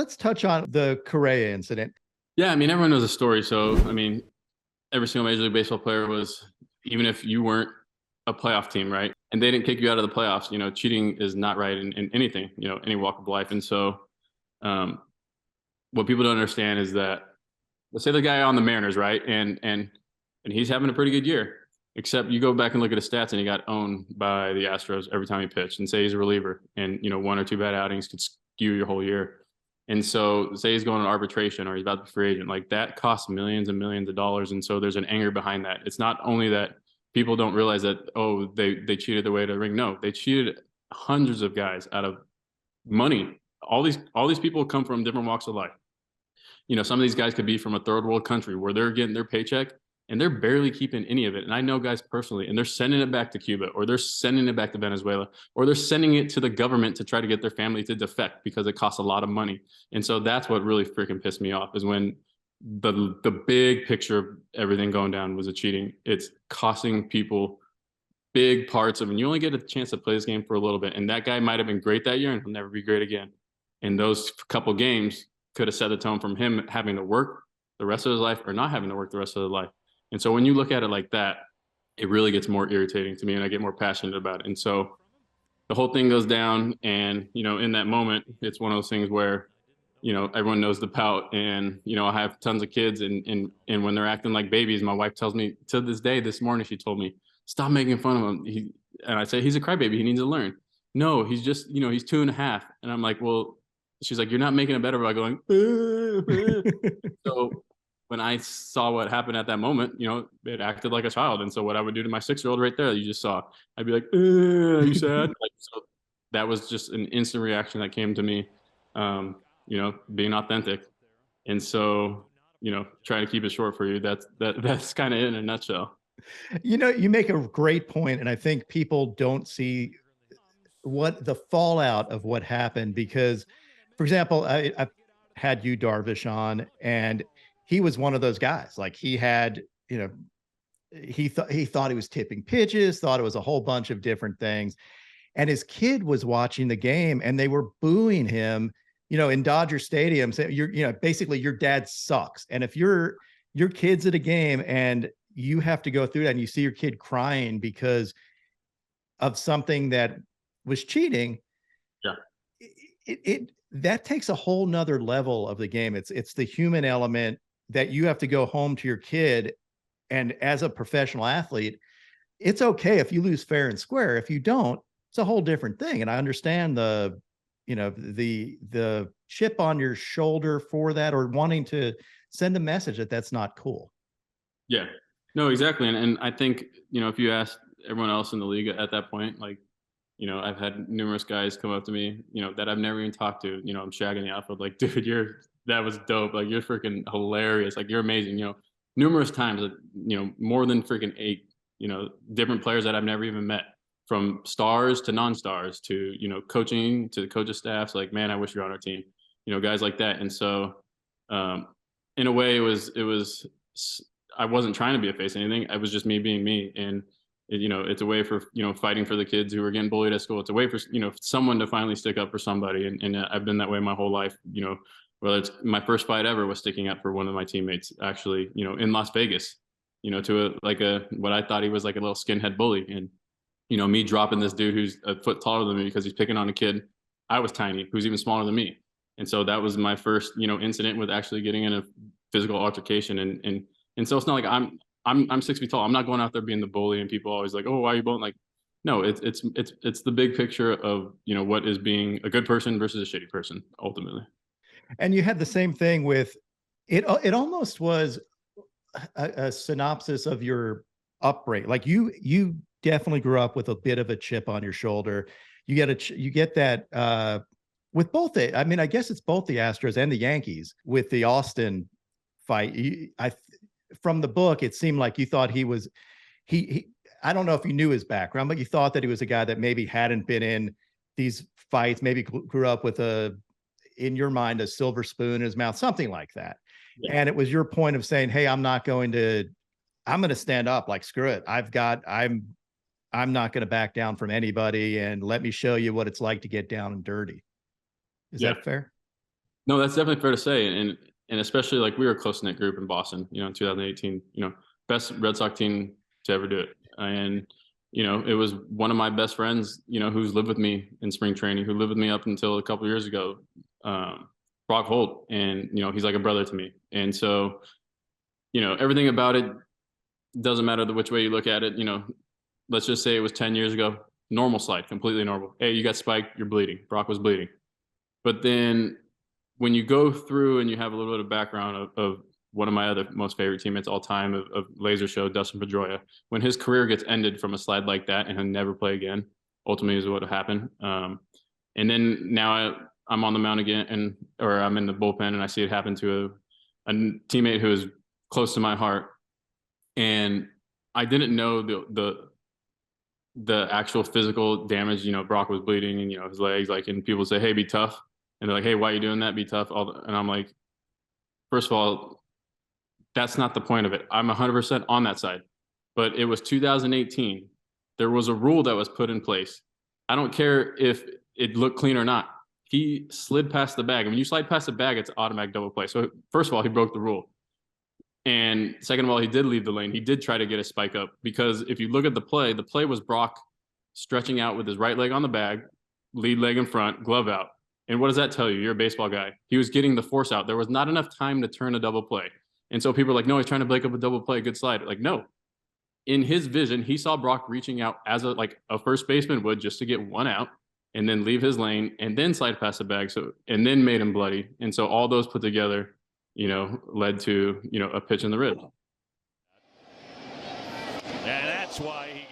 let's touch on the Correa incident. Yeah, I mean, everyone knows the story. So, I mean, every single Major League Baseball player was, even if you weren't a playoff team, right? And they didn't kick you out of the playoffs, cheating is not right in anything, any walk of life. And so, um, what people don't understand is that, let's say the guy on the Mariners, right? And he's having a pretty good year, except you go back and look at his stats and he got owned by the Astros every time he pitched, and say he's a reliever and, one or two bad outings could skew your whole year. And so say he's going to arbitration or he's about to be free agent, like that costs millions and millions of dollars. And so there's an anger behind that. It's not only that people don't realize that, oh, they cheated their way to the ring. No, they cheated hundreds of guys out of money. All these people come from different walks of life. Some of these guys could be from a third world country where they're getting their paycheck and they're barely keeping any of it. And I know guys personally, and they're sending it back to Cuba, or they're sending it back to Venezuela, or they're sending it to the government to try to get their family to defect because it costs a lot of money. And so that's what really freaking pissed me off, is when the big picture of everything going down was a cheating. It's costing people big parts of, and you only get a chance to play this game for a little bit. And that guy might have been great that year and he'll never be great again. And those couple games could have set the tone from him having to work the rest of his life or not having to work the rest of his life. And so when you look at it like that, it really gets more irritating to me and I get more passionate about it. And so the whole thing goes down, and, in that moment, it's one of those things where, everyone knows the pout, and, I have tons of kids, and when they're acting like babies, my wife tells me, to this day, this morning, she told me, stop making fun of him. And I say, he's a crybaby. He needs to learn. No, he's just, he's 2.5. And I'm like, well, she's like, you're not making it better by going, so when I saw what happened at that moment, it acted like a child. And so what I would do to my 6-year-old right there, you just saw, I'd be like, are you sad? So that was just an instant reaction that came to me, being authentic. And so, trying to keep it short for you. That's kind of it in a nutshell. You make a great point, and I think people don't see what the fallout of what happened, because, for example, I've had Yu Darvish on, and he was one of those guys. Like, he had, he thought he was tipping pitches, thought it was a whole bunch of different things. And his kid was watching the game and they were booing him, in Dodger Stadium, saying, basically your dad sucks. And if your kid's at a game and you have to go through that and you see your kid crying because of something that was cheating, yeah, it that takes a whole nother level of the game. It's the human element that you have to go home to your kid. And as a professional athlete, it's okay if you lose fair and square. If you don't, it's a whole different thing. And I understand the chip on your shoulder for that, or wanting to send a message that that's not cool. Yeah, no, exactly. And I think, if you ask everyone else in the league at that point, like, I've had numerous guys come up to me, that I've never even talked to, I'm shagging the outfield, like, dude, that was dope. Like, you're freaking hilarious. Like, you're amazing, numerous times, more than freaking 8, different players that I've never even met, from stars to non-stars to, coaching to the coaches' staffs. Like, man, I wish you're on our team, guys like that. And so, in a way, it was, I wasn't trying to be a face of anything. It was just me being me. And, it's a way for, fighting for the kids who are getting bullied at school. It's a way for, someone to finally stick up for somebody. And I've been that way my whole life, whether it's my first fight ever was sticking up for one of my teammates, actually, in Las Vegas, to what I thought he was like a little skinhead bully. And, me dropping this dude who's a foot taller than me because he's picking on a kid I was tiny, who's even smaller than me. And so that was my first, incident with actually getting in a physical altercation. And so it's not like I'm 6 feet tall. I'm not going out there being the bully, and people always like, oh, why are you bullying? Like, no, it's the big picture of, what is being a good person versus a shitty person ultimately. And you had the same thing with it. It almost was a synopsis of your upbringing. Like, you definitely grew up with a bit of a chip on your shoulder. You get that with both. I mean, I guess it's both the Astros and the Yankees with the Austin fight. From the book, it seemed like you thought he I don't know if you knew his background, but you thought that he was a guy that maybe hadn't been in these fights, maybe grew up with in your mind, a silver spoon in his mouth, something like that. Yeah. And it was your point of saying, hey, I'm going to stand up. Like, screw it. I'm not going to back down from anybody, and let me show you what it's like to get down and dirty. Is that fair? No, that's definitely fair to say, and especially like we were a close knit group in Boston. In 2018, best Red Sox team to ever do it, and it was one of my best friends, who's lived with me in spring training, who lived with me up until a couple years ago, Brock Holt, and he's like a brother to me, and so everything about it doesn't matter which way you look at it. Let's just say it was 10 years ago, normal slide, completely normal. Hey, you got spiked, you're bleeding. Brock was bleeding, but then when you go through and you have a little bit of background of one of my other most favorite teammates all time of Laser Show, Dustin Pedroia, when his career gets ended from a slide like that and he'll never play again, ultimately is what happened. And then now I'm on the mound again, or I'm in the bullpen, and I see it happen to a teammate who is close to my heart. And I didn't know the actual physical damage. Brock was bleeding, and his legs, and people say, "Hey, be tough." And they're like, "Hey, why are you doing that? Be tough." And I'm like, first of all, that's not the point of it. I'm 100% on that side. But it was 2018. There was a rule that was put in place. I don't care if it looked clean or not. He slid past the bag. And when you slide past the bag, it's automatic double play. So first of all, he broke the rule. And second of all, he did leave the lane. He did try to get a spike up, because if you look at the play was Brock stretching out with his right leg on the bag, lead leg in front, glove out. And what does that tell you? You're a baseball guy. He was getting the force out. There was not enough time to turn a double play. And so people are like, no, he's trying to break up a double play, good slide. Like, no. In his vision, he saw Brock reaching out as a first baseman would, just to get one out and then leave his lane and then slide past the bag. And then made him bloody. And so all those put together, led to, a pitch in the rib. And that's why he